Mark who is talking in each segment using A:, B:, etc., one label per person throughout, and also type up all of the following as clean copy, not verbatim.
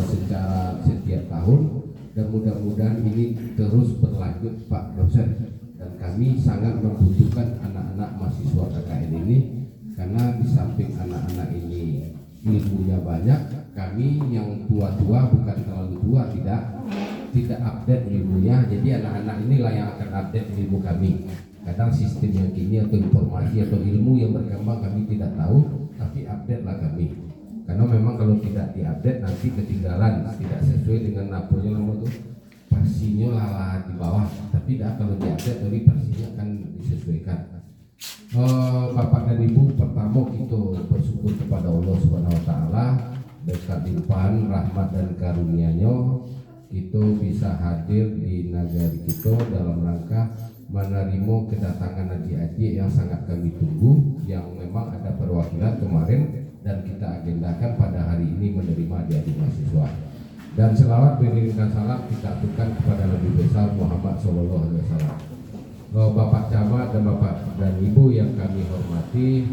A: secara setiap tahun, dan mudah-mudahan ini terus berlanjut Pak Dosen. Dan kami sangat membutuhkan anak-anak mahasiswa KKN ini, karena di samping anak-anak ini ilmunya banyak, kami yang tua-tua, bukan terlalu tua, tidak update ilmunya. Jadi anak-anak inilah yang akan update ilmu kami. Kadang sistem yang kini atau informasi atau ilmu yang berkembang kami tidak tahu, tapi update lah kami. Karena memang kalau tidak diupdate nanti ketinggalan, tidak sesuai dengan apanya nama tuh versinya lala di bawah, tapi kalau diupdate dari versinya akan disesuaikan. Bapak dan Ibu, pertama kita bersyukur kepada Allah Subhanahu Wa Taala berkat limpahan rahmat dan karunia-Nya kita bisa hadir di negari kita dalam rangka menerima kedatangan adik-adik yang sangat kami tunggu, yang memang ada perwakilan kemarin dan kita agendakan pada hari ini menerima adik-adik mahasiswa. Dan selawat beriringkan salam kita aturkan kepada Nabi besar Muhammad Sallallahu Alaihi Wasallam. Bapak Camat dan Bapak dan Ibu yang kami hormati,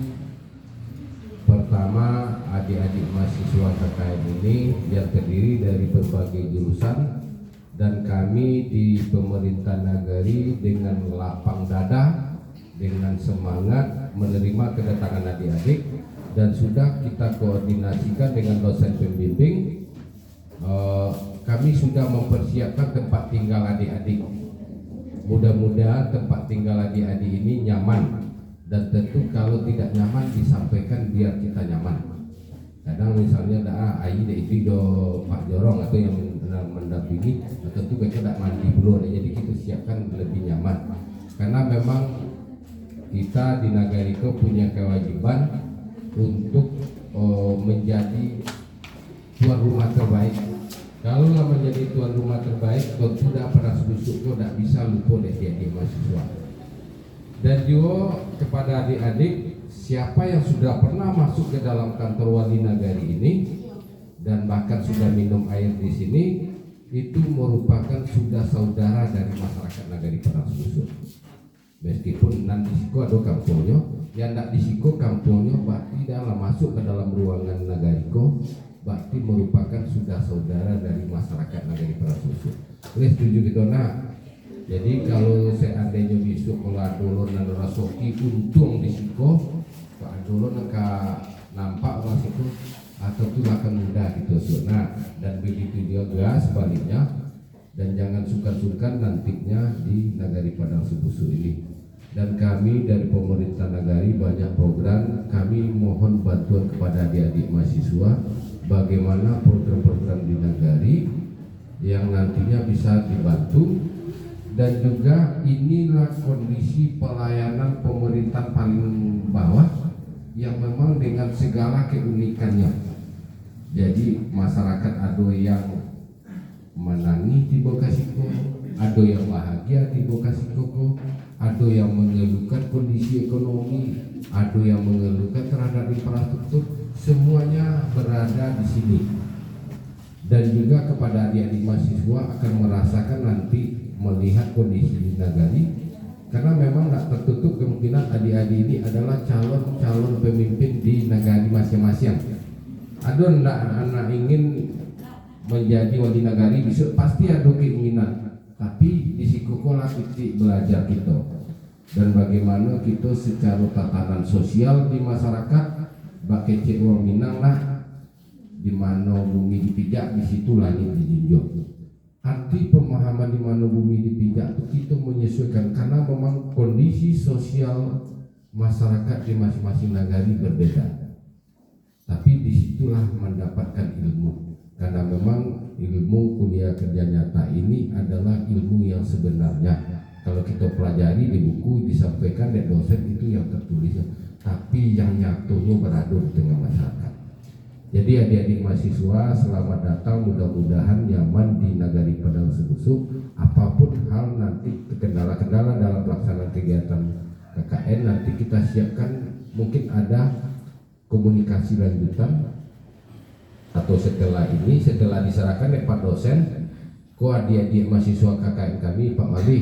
A: pertama adik-adik mahasiswa KKN ini yang terdiri dari berbagai jurusan, dan kami di pemerintah nagari dengan lapang dada, dengan semangat menerima kedatangan adik-adik, dan sudah kita koordinasikan dengan dosen pembimbing. Kami sudah mempersiapkan tempat tinggal adik-adik. Mudah-mudahan tempat tinggal adik-adik ini nyaman, dan tentu kalau tidak nyaman disampaikan biar kita nyaman. Kadang misalnya ayi itu do Pak Jorong atau yang mendampingi, tentu kita tidak mandi dulu, jadi kita siapkan lebih nyaman. Karena memang kita di Nagariko punya kewajiban untuk menjadi tuan rumah terbaik. Kalau menjadi tuan rumah terbaik, tentu tidak pernah busuk, tidak bisa lupa dari adik mahasiswa. Dan juga kepada adik-adik, siapa yang sudah pernah masuk ke dalam kantor wali nagari ini dan bahkan sudah minum air di sini, itu merupakan sudah saudara dari masyarakat Nagari Padang Susu. Meskipun nanti siko ada kampungnya, yang tidak disiko kampungnya, berarti dalam masuk ke dalam ruangan Nagariko, berarti merupakan sudah saudara dari masyarakat Nagari Padang Susu. Oleh setuju gitu nak. Jadi kalau seandainya besok kalau adolon dan rasoki untung di siko, kalau adolon nggak nampak mas itu, atau itu akan mudah gitu. Nah, dan begitu juga sebaliknya, dan jangan sungkan-sungkan nantinya di Nagari Padang Susu ini. Dan kami dari pemerintah Nagari banyak program, kami mohon bantuan kepada adik-adik mahasiswa bagaimana program-program di Nagari yang nantinya bisa dibantu. Dan juga inilah kondisi pelayanan pemerintah paling bawah yang memang dengan segala keunikannya. Jadi masyarakat ada yang menangis di Bokasiko, ada yang bahagia di Bokasiko, ada yang mengeluhkan kondisi ekonomi, ada yang mengeluhkan terhadap infrastruktur, semuanya berada di sini. Dan juga kepada adik-adik mahasiswa akan merasakan nanti melihat kondisi di Nagari, karena memang tidak tertutup kemungkinan adik-adik ini adalah calon-calon pemimpin di Nagari masing-masing. Ada anak ingin menjadi wali Nagari, bisa pasti ada keinginan, tapi di sikukolah titik belajar kita dan bagaimana kita secara tatanan sosial di masyarakat bakai cek uang Minang lah, di mana bumi dipijak di situ langit dijunjung. Arti pemahaman di mana bumi dipijak itu kita menyesuaikan, karena memang kondisi sosial masyarakat di masing-masing nagari berbeda. Tapi disitulah mendapatkan ilmu, karena memang ilmu kuliah kerja nyata ini adalah ilmu yang sebenarnya. Kalau kita pelajari di buku disampaikan dari dosen itu yang tertulis, tapi yang nyatonya berada di tengah masyarakat. Jadi adik-adik mahasiswa selamat datang, mudah-mudahan nyaman di Nagari Padang Susu. Apapun hal nanti kendala-kendala dalam pelaksanaan kegiatan KKN nanti kita siapkan, mungkin ada komunikasi lanjutan atau setelah ini, setelah diserahkan oleh Pak dosen ke adik-adik mahasiswa KKN kami, Pak Wali,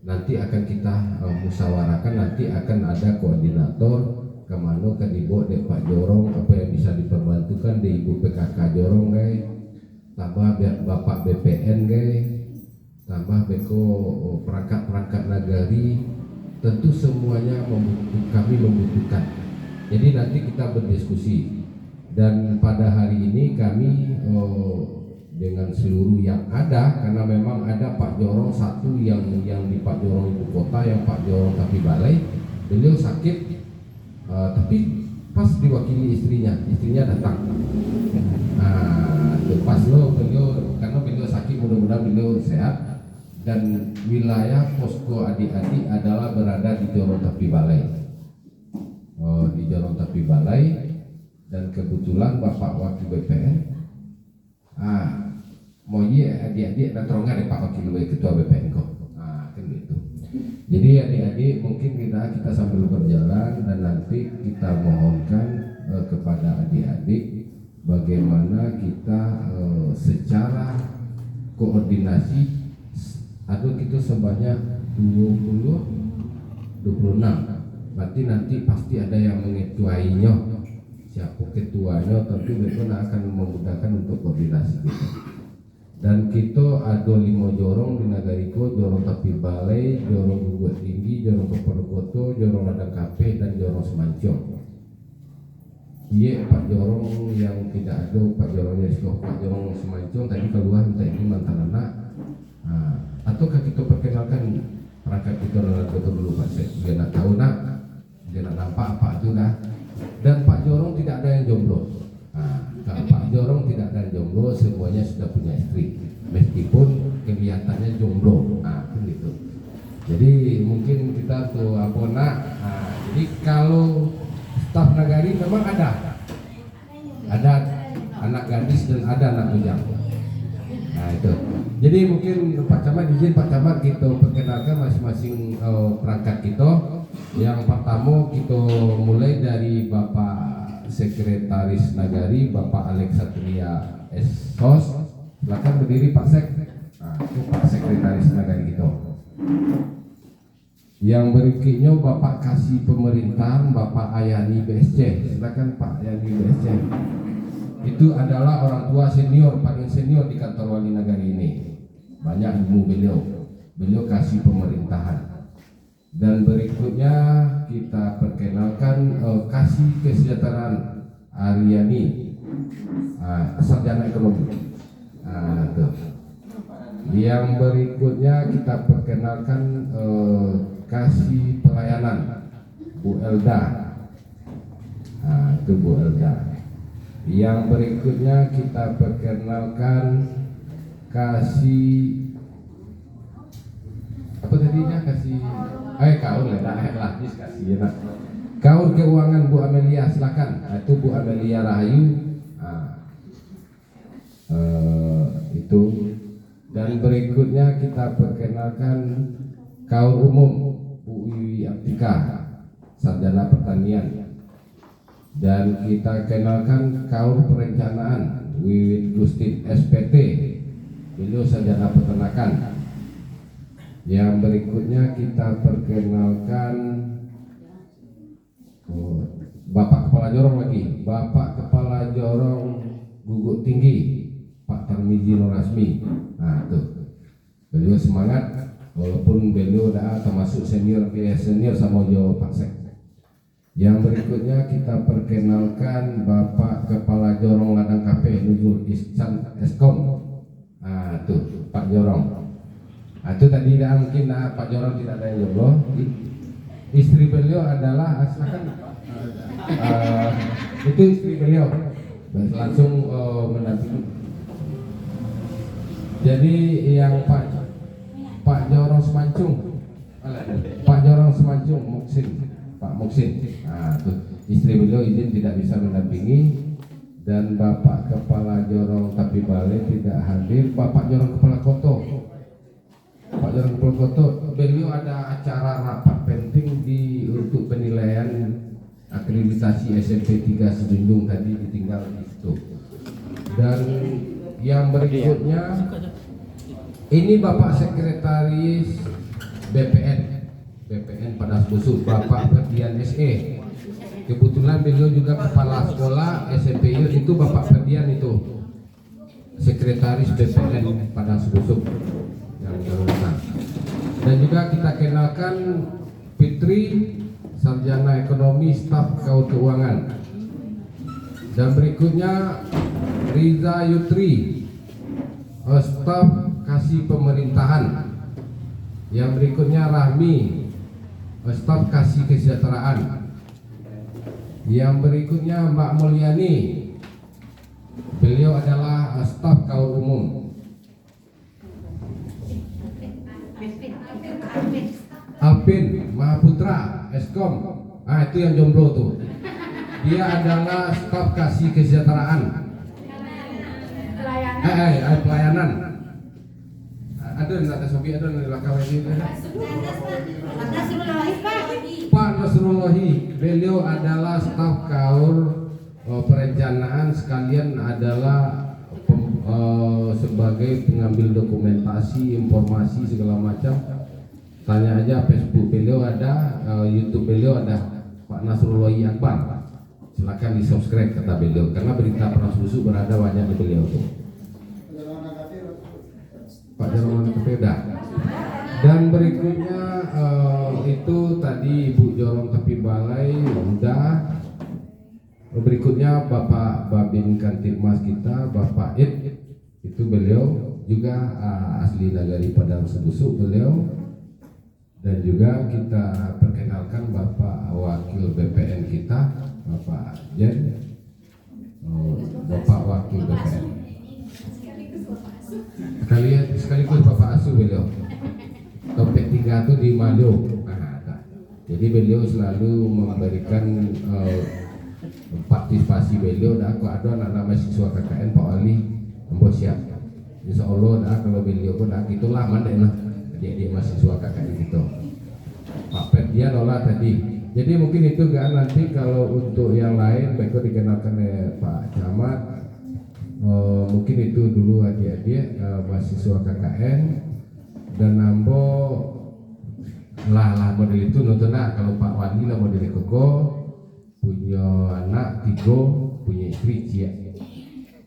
A: nanti akan kita musyawarahkan, nanti akan ada koordinator kemana kan dibawa dek Pak Jorong, apa yang bisa diperbantukan di Ibu PKK Jorong guys, tambah Bapak BPN guys, tambah beko perangkat-perangkat nagari, tentu semuanya kami membutuhkan. Jadi nanti kita berdiskusi, dan pada hari ini kami dengan seluruh yang ada, karena memang ada Pak Jorong satu yang di Pak Jorong Ibu Kota, yang Pak Jorong tapi Balai, beliau sakit, tapi pas diwakili istrinya datang. Pas beliau karena beliau sakit, mudah-mudahan beliau sehat, dan wilayah posko adik-adik adalah berada di Jorong Tapi Balai, di Jorong Tapi Balai, dan kebetulan Bapak Wakil BPN mau adik-adik datang nggak Pak Wakil Ketua BPN kok, kan gitu. Jadi adik-adik mungkin kita sambil berjalan, dan nanti kita mohonkan kepada adik-adik bagaimana kita secara koordinasi. Aduh, kita sebanyak 26, nanti pasti ada yang mengetuainya. Siapa ketuanya tentu mereka akan memudahkan untuk koordinasi kita. Dan kita ada 5 jorong di Nagariko, Jorong Tapi Balai, Jorong Gugut Tinggi, Jorong Kepergoto, Jorong Ladang Kape, dan Jorong Semancong. Iya, Pak Jorong yang tidak ada, Pak Jorongnya sekolah, Pak Jorong Semancong tadi keluar minta ini mantan anak. Ataukah kita perkenalkan perangkat kita betul dulu Pak Sek, dia nak tahu dia nak nampak apa itu dah. Dan Pak Jorong tidak ada yang jomblo. Kalau Pak Jorong tidak ada yang jomblo, semuanya sudah punya istri, meskipun kelihatannya jomblo. Kan gitu. Jadi mungkin kita tuh jadi kalau staf nagari memang ada anak gadis dan ada anak bujang. Itu. Jadi mungkin Pak Camat izin Pak Camat kita perkenalkan masing-masing perangkat kita. Yang pertama kita mulai dari Bapak Sekretaris Nagari, Bapak Alex Satria SOS. Silakan berdiri Pak Sek. Itu Pak Sekretaris Nagari kita. Yang berikutnya Bapak Kasih Pemerintahan, Bapak Ayani BSC. Silakan Pak Ayani BSC. Itu adalah orang tua senior, paling senior di kantor Wali Nagari ini. Banyak ilmu beliau kasih pemerintahan. Dan berikutnya kita perkenalkan Kasih Kesejahteraan Aryani, sarjana ekonomi. Tuh. Yang berikutnya kita perkenalkan Kasih Pelayanan Bu Elda. Itu Bu Elda. Yang berikutnya kita perkenalkan Kasih apa tadinya kasih kaur lah kasih ya. Kaur Keuangan Bu Amelia, silakan. Itu Bu Amelia Rahayu. Itu. Dan berikutnya kita perkenalkan Kaur Umum Bu Wiwi Aptika, sarjana pertanian. Dan kita kenalkan Kaur Perencanaan Wiwit Gustin SPT, beliau sarjana peternakan. Yang berikutnya kita perkenalkan Bapak Kepala Jorong lagi, Bapak Kepala Jorong Gugut Tinggi, Pak Tarmizi Norasmi. Tuh, beliau semangat walaupun beliau udah termasuk senior sama Jo Pak Sek. Yang berikutnya kita perkenalkan Bapak Kepala Jorong Ladang Kape Nujul Ihsan Eskom. Tuh Pak Jorong. Itu tadi mungkin Pak Jorong tidak ada yang jomblo. Istri beliau adalah itu istri beliau langsung mendampingi. Jadi yang Pak Jorong Semancung, Pak Jorong Semancung Pak Muksin. Tuh, istri beliau izin tidak bisa mendampingi. Dan Bapak Kepala Jorong Tapi Balai tidak hadir. Bapak Jorong Kepala Koto, Pak Jorong Kepala Koto, beliau ada acara rapat penting untuk penilaian akreditasi SMP 3 Sejunjung, tadi ditinggal di situ. Dan yang berikutnya ini Bapak Sekretaris BPN Padas Busuk, Bapak Ferdian SE. Kebetulan beliau juga kepala sekolah SMPU itu Bapak Ferdian itu sekretaris BPN Padang Sebusuk yang berurusan. Dan juga kita kenalkan Fitri, sarjana ekonomi staf keuangan. Dan berikutnya Riza Yutri, staf kasih pemerintahan. Yang berikutnya Rahmi, staf kasih kesejahteraan. Yang berikutnya Mbak Mulyani, beliau adalah staf kaul umum. Alvin Mahaputra, Eskom, itu yang jomblo tuh. Dia adalah staf kasih kesejahteraan. Pelayanan. Ada nata sobi ada di belakang lagi. Pak Nasrullahi, beliau adalah staf kaul perencanaan sekalian adalah sebagai pengambil dokumentasi, informasi segala macam. Tanya aja Facebook beliau ada, YouTube beliau ada, Pak Nasrullahi Akbar. Silakan di subscribe kata beliau karena berita Perang Busuk berada banyak di beliau tuh. Pak Jarman Kepeda. Dan berikutnya itu tadi Ibu Jorom Tepi Balai udah. Berikutnya Bapak Babin Kantipmas kita, Bapak Id, itu beliau juga asli Nagari Padang Sebusuk beliau. Dan juga kita perkenalkan Bapak Wakil BPN kita, Bapak Jen, Bapak Wakil BPN. Sekaligus Bapak Asu beliau. Topik 3 itu di Malu. Jadi beliau selalu memberikan partisipasi beliau. Dan aku ada anak-anak mahasiswa KKN Pak Wali Mbok siap. Insya Allah kalau beliau pun itulah mana adik-adik mahasiswa KKN itu. Pak Ferdian olah tadi. Jadi mungkin itu kan nanti kalau untuk yang lain baiknya dikenalkan oleh Pak Camat. Mungkin itu dulu adik-adik mahasiswa KKN dan nambo lah model itu nonton kalau Pak Wali lah model koko punya anak 3 punya istri cia.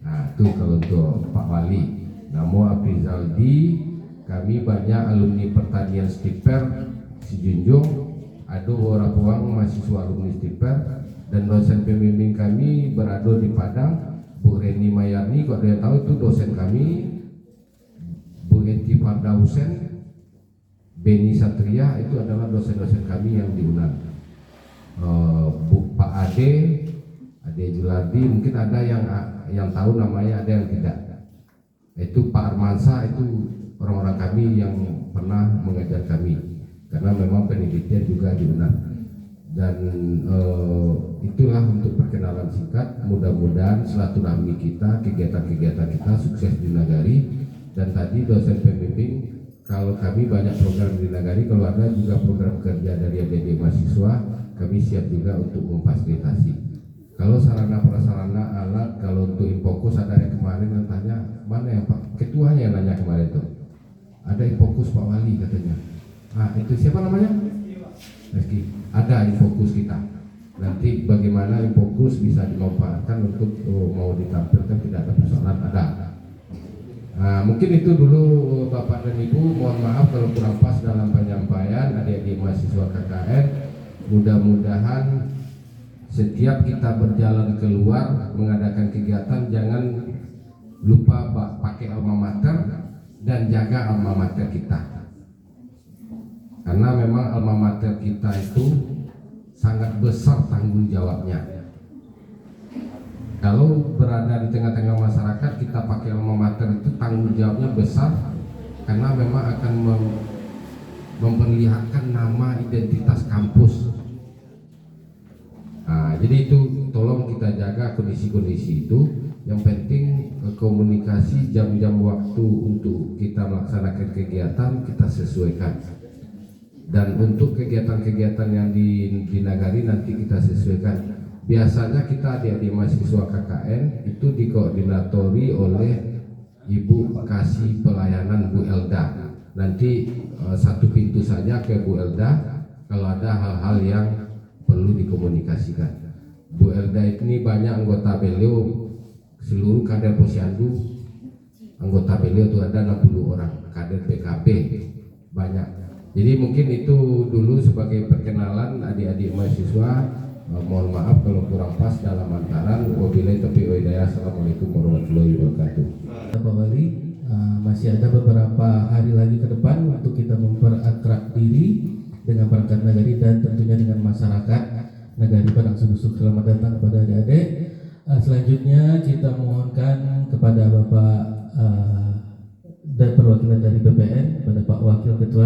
A: Nah itu kalau untuk Pak Wali. Namo Aprizaldi, kami banyak alumni pertanian Stiper si Junjung, ada beberapa orang mahasiswa alumni Stiper dan dosen pembimbing kami berada di Padang. Bu Reni Mayarni, kalau dia tahu itu dosen kami. Bu Eti Fardausen, Beni Satria itu adalah dosen-dosen kami yang di UNAN. Bu Pak Ade Julardi, mungkin ada yang tahu namanya, ada yang tidak. Itu Pak Armansa, itu orang-orang kami yang pernah mengajar kami karena memang penelitian juga di UNAN. Dan itulah untuk perkenalan singkat. Mudah-mudahan silaturahmi kita, kegiatan-kegiatan kita sukses di Nagari. Dan tadi dosen pembimbing, kalau kami banyak program di Nagari, kalau ada juga program kerja dari adik-adik mahasiswa, kami siap juga untuk memfasilitasi. Kalau sarana prasarana alat, kalau untuk Infokus ada yang kemarin yang tanya, mana yang Pak Ketuanya yang nanya kemarin tuh, ada Infokus Pak Wali katanya. Itu siapa namanya? Meski ada Infokus kita. Nanti bagaimana Infokus bisa dimanfaatkan untuk mau ditampilkan, tidak ada persoalan, ada. Mungkin itu dulu Bapak dan Ibu. Mohon maaf kalau kurang pas dalam penyampaian adik-adik mahasiswa KKN. Mudah-mudahan setiap kita berjalan keluar mengadakan kegiatan jangan lupa pakai alma mater dan jaga alma mater kita. Karena memang alma mater kita itu sangat besar tanggung jawabnya. Kalau berada di tengah-tengah masyarakat kita pakai alma mater itu tanggung jawabnya besar karena memang akan memperlihatkan nama identitas kampus. Jadi itu tolong kita jaga kondisi-kondisi itu. Yang penting komunikasi jam-jam waktu untuk kita melaksanakan kegiatan kita sesuaikan. Dan untuk kegiatan-kegiatan yang di Nagari nanti kita sesuaikan. Biasanya kita adik-adik mahasiswa KKN itu dikoordinatori oleh Ibu Kasih Pelayanan Bu Elda. Nanti satu pintu saja ke Bu Elda kalau ada hal-hal yang perlu dikomunikasikan. Bu Elda ini banyak anggota beliau, seluruh kader Posyandu anggota beliau itu ada 60 orang, kader PKB banyak. Jadi mungkin itu dulu sebagai perkenalan adik-adik mahasiswa. Mohon maaf kalau kurang pas dalam antaran. Wabillahi taufiq wal hidayah. Assalamualaikum warahmatullahi wabarakatuh.
B: Pak Wali, masih ada beberapa hari lagi ke depan untuk kita memperakrab diri dengan perangkat nagari dan tentunya dengan masyarakat Nagari Padang Sudusuk. Selamat datang kepada adik-adik. Selanjutnya kita mohonkan kepada Bapak dan perwakilan dari BPN, kepada Pak Wakil Ketua